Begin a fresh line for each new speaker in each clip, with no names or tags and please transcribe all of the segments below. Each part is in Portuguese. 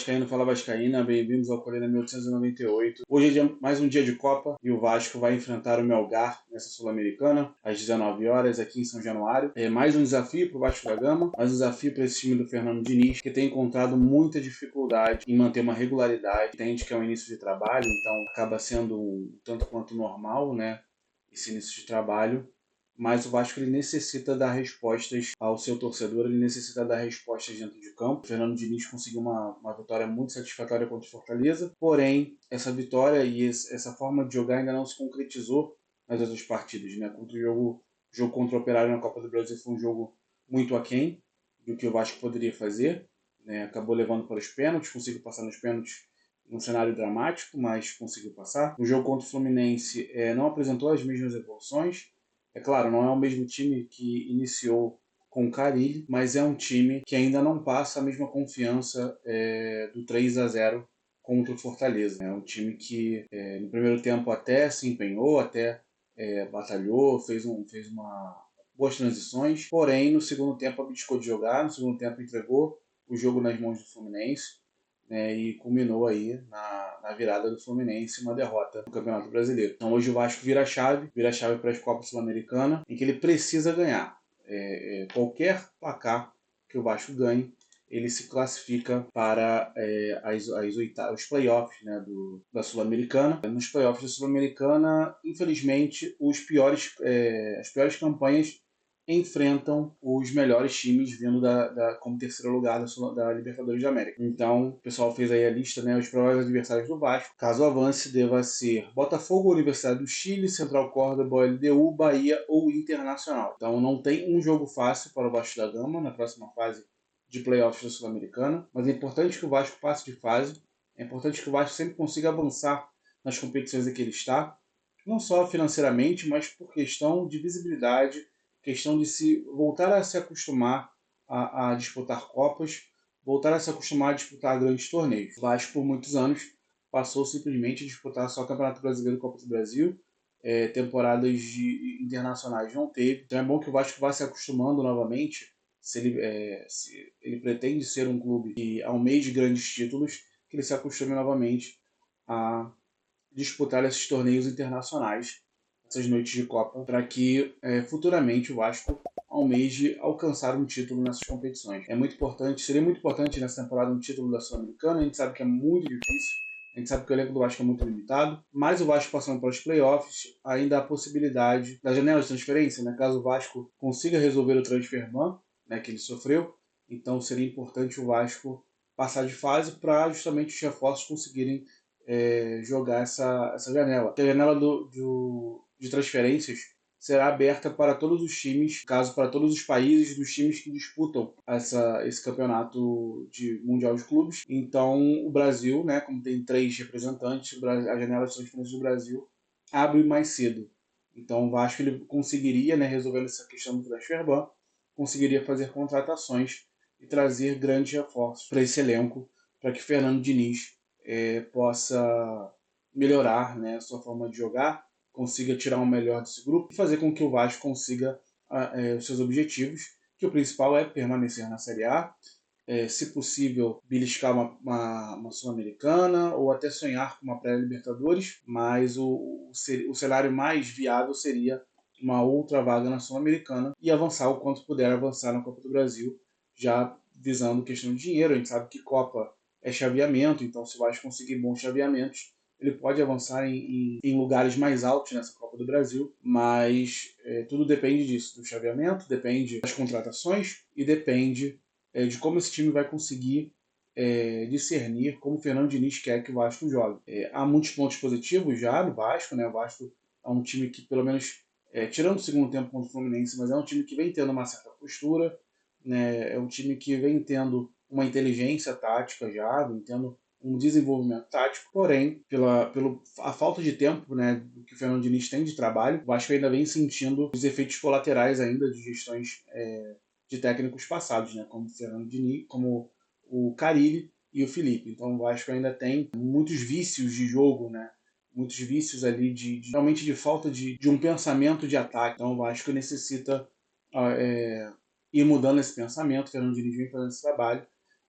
vascaíno, fala vascaína, bem-vindos ao Colina 1898. Hoje é mais um dia de Copa e o Vasco vai enfrentar o Melgar nessa Sul-Americana às 19 horas aqui em São Januário. É mais um desafio para o Vasco da Gama, mais um desafio para esse time do Fernando Diniz, que tem encontrado muita dificuldade em manter uma regularidade. Entende que é um início de trabalho, então acaba sendo um tanto quanto normal, né, esse início de trabalho. Mas o Vasco ele necessita dar respostas ao seu torcedor, ele necessita dar respostas dentro de campo. O Fernando Diniz conseguiu uma vitória muito satisfatória contra o Fortaleza, porém, essa vitória e essa forma de jogar ainda não se concretizou nas outras partidas. Né? Contra o jogo contra o Operário na Copa do Brasil foi um jogo muito aquém do que o Vasco poderia fazer. Né? Acabou levando para os pênaltis, conseguiu passar nos pênaltis num cenário dramático, mas conseguiu passar. O jogo contra o Fluminense não apresentou as mesmas evoluções. É claro, não é o mesmo time que iniciou com o Carille, mas é um time que ainda não passa a mesma confiança do 3-0 contra o Fortaleza. É um time que no primeiro tempo até se empenhou, até batalhou, fez boas transições, porém no segundo tempo abdicou de jogar, no segundo tempo entregou o jogo nas mãos do Fluminense. E culminou aí na virada do Fluminense, uma derrota no Campeonato Brasileiro. Então hoje o Vasco vira a chave para a Copa Sul-Americana, em que ele precisa ganhar. Qualquer placar que o Vasco ganhe, ele se classifica para os playoffs, né, da Sul-Americana. Nos playoffs da Sul-Americana, infelizmente, as piores campanhas enfrentam os melhores times vindo como terceiro lugar da Libertadores da América. Então, o pessoal fez aí a lista, né, os prováveis adversários do Vasco. Caso avance, deva ser Botafogo, Universidade do Chile, Central Córdoba, LDU, Bahia ou Internacional. Então, não tem um jogo fácil para o Vasco da Gama na próxima fase de playoffs da Sul-Americana, mas é importante que o Vasco passe de fase, é importante que o Vasco sempre consiga avançar nas competições em que ele está, não só financeiramente, mas por questão de visibilidade, questão de se voltar a se acostumar a disputar Copas, voltar a se acostumar a disputar grandes torneios. O Vasco, por muitos anos, passou simplesmente a disputar só o Campeonato Brasileiro e Copa do Brasil, temporadas internacionais não teve. Então é bom que o Vasco vá se acostumando novamente, se ele pretende ser um clube que almeje grandes títulos, que ele se acostume novamente a disputar esses torneios internacionais, essas noites de Copa, para que futuramente o Vasco almeje alcançar um título nessas competições. É muito importante, seria muito importante nessa temporada um título da Sul-Americana. A gente sabe que é muito difícil, a gente sabe que o elenco do Vasco é muito limitado, mas o Vasco passando para os playoffs, ainda há a possibilidade da janela de transferência, né? Caso o Vasco consiga resolver o transfer ban, né, que ele sofreu, então seria importante o Vasco passar de fase para justamente os reforços conseguirem jogar essa janela. A janela de transferências será aberta para todos os times, caso para todos os países dos times que disputam esse campeonato mundial de clubes. Então o Brasil, né, como tem 3 representantes, a janela de transferências do Brasil abre mais cedo. Então o Vasco ele conseguiria, né, resolvendo essa questão do transfer ban, conseguiria fazer contratações e trazer grandes reforços para esse elenco, para que Fernando Diniz possa melhorar, né, a sua forma de jogar, consiga tirar o melhor desse grupo e fazer com que o Vasco consiga os seus objetivos, que o principal é permanecer na Série A, se possível, beliscar uma Sul-Americana ou até sonhar com uma pré-Libertadores, mas o cenário mais viável seria uma outra vaga na Sul-Americana e avançar o quanto puder avançar na Copa do Brasil, já visando questão de dinheiro. A gente sabe que Copa é chaveamento, então se o Vasco conseguir bons chaveamentos, ele pode avançar em lugares mais altos nessa Copa do Brasil, mas tudo depende disso, do chaveamento, depende das contratações e depende de como esse time vai conseguir discernir como o Fernando Diniz quer que o Vasco jogue. Há muitos pontos positivos já no Vasco, né? O Vasco é um time que, pelo menos, tirando o segundo tempo contra o Fluminense, mas é um time que vem tendo uma certa postura, né? É um time que vem tendo uma inteligência tática já, vem tendo um desenvolvimento tático, porém, pela a falta de tempo, né, que o Fernando Diniz tem de trabalho, o Vasco ainda vem sentindo os efeitos colaterais ainda de gestões de técnicos passados, né, como o Fernando Diniz, como o Carille e o Felipe. Então o Vasco ainda tem muitos vícios de jogo, né, muitos vícios ali realmente de falta de um pensamento de ataque. Então o Vasco necessita ir mudando esse pensamento. O Fernando Diniz vem fazendo esse trabalho.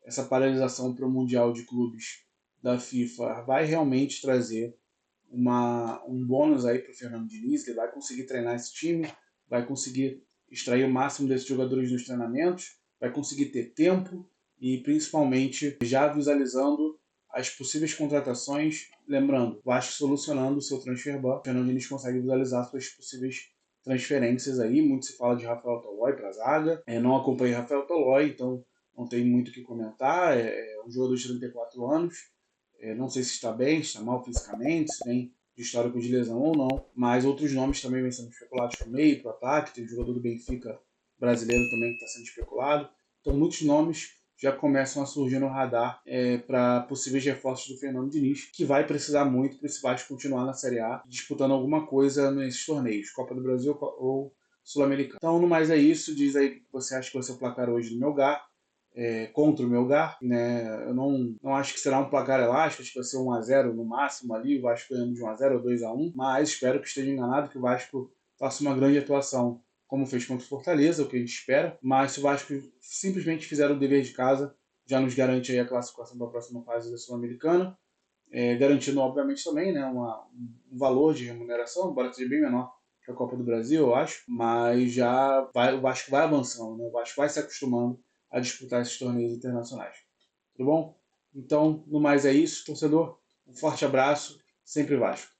essa paralisação para o Mundial de Clubes da FIFA vai realmente trazer um bônus aí para o Fernando Diniz. Ele vai conseguir treinar esse time, vai conseguir extrair o máximo desses jogadores nos treinamentos, vai conseguir ter tempo e principalmente já visualizando as possíveis contratações. Lembrando, Vasco solucionando o seu transfer ban, o Fernando Diniz consegue visualizar suas possíveis transferências aí. Muito se fala de Rafael Tolói para a zaga. Não acompanhei Rafael Tolói, então não tem muito o que comentar. É um jogador de 34 anos. Não sei se está bem, se está mal fisicamente, se vem de histórico de lesão ou não, mas outros nomes também vêm sendo especulados para o meio, para o ataque. Tem o jogador do Benfica brasileiro também que está sendo especulado. Então, muitos nomes já começam a surgir no radar para possíveis reforços do Fernando Diniz, que vai precisar muito para esse Vasco continuar na Série A, disputando alguma coisa nesses torneios, Copa do Brasil ou Sul-Americana. Então, no mais é isso. Diz aí o que você acha que vai ser o placar hoje do Melgar. Contra o Melgar, né? Eu não acho que será um placar elástico, acho que vai ser 1-0 no máximo ali, o Vasco ganhando de 1-0 ou 2-1, mas espero que esteja enganado, que o Vasco faça uma grande atuação, como fez contra o Fortaleza, o que a gente espera, mas se o Vasco simplesmente fizer o dever de casa, já nos garante aí a classificação para a próxima fase da Sul-Americana, garantindo, obviamente, também, né, um valor de remuneração, embora seja bem menor que a Copa do Brasil, eu acho, mas o Vasco vai avançando, né? O Vasco vai se acostumando a disputar esses torneios internacionais. Tudo bom? Então, no mais é isso, torcedor. Um forte abraço, sempre Vasco.